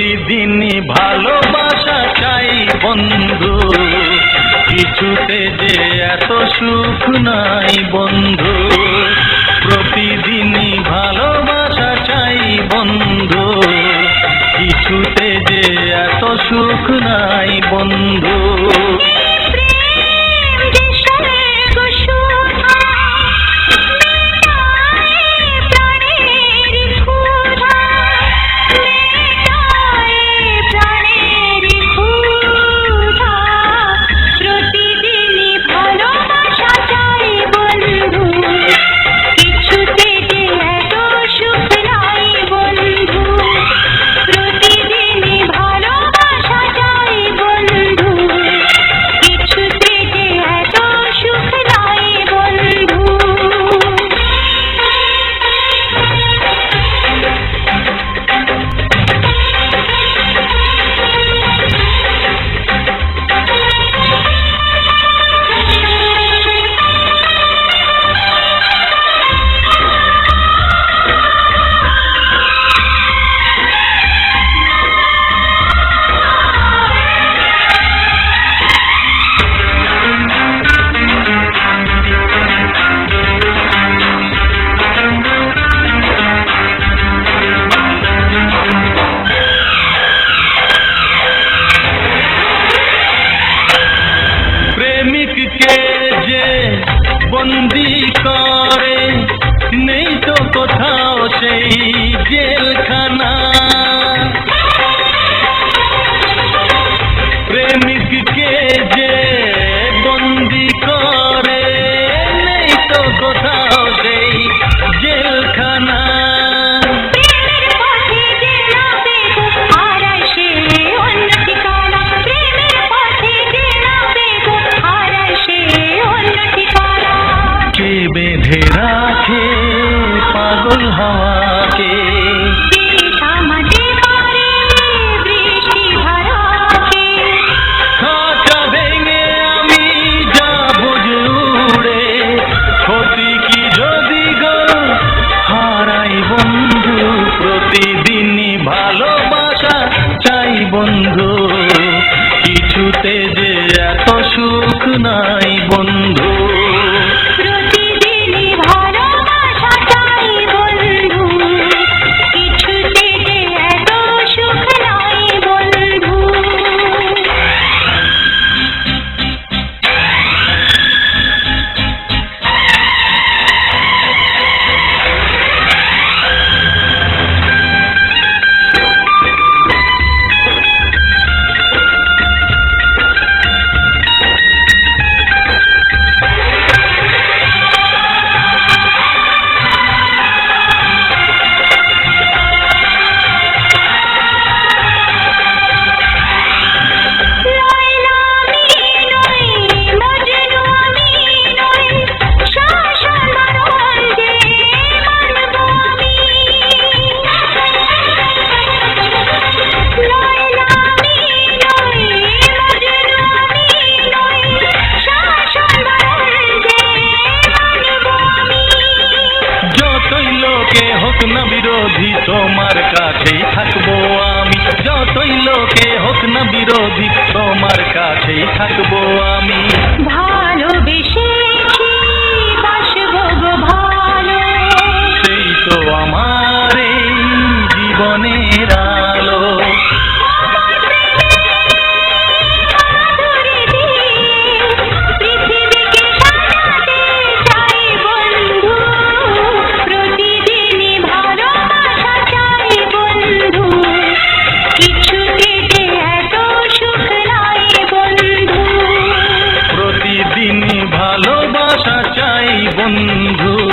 প্রতিদিনই ভালোবাসা চাই বন্ধু, কিছুতে যে এত সুখ নাই বন্ধু। প্রতিদিনই ভালোবাসা চাই বন্ধু, কিছুতে যে এত সুখ নাই বন্ধু। বন্দি করে নেই তো কোথাও সেই জেলখানা, প্রেমিককে যে বন্দি করে নেই তো কোথাও সেই জেলখানা। বেঁধে রাখে পাগল হাওয়াকে, খাঁচা ভেঙে আমি যাব উড়ে, ক্ষতি কি যদি গো হারাই বন্ধু। প্রতিদিনই ভালোবাসা চাই বন্ধু, কিছুতে যে এত সুখ নাই বন্ধু। হোক না বিরোধী তোমার কাছেই থাকবো আমি, যতই লোকে হোক না বিরোধী তোমার কাছেই থাকবো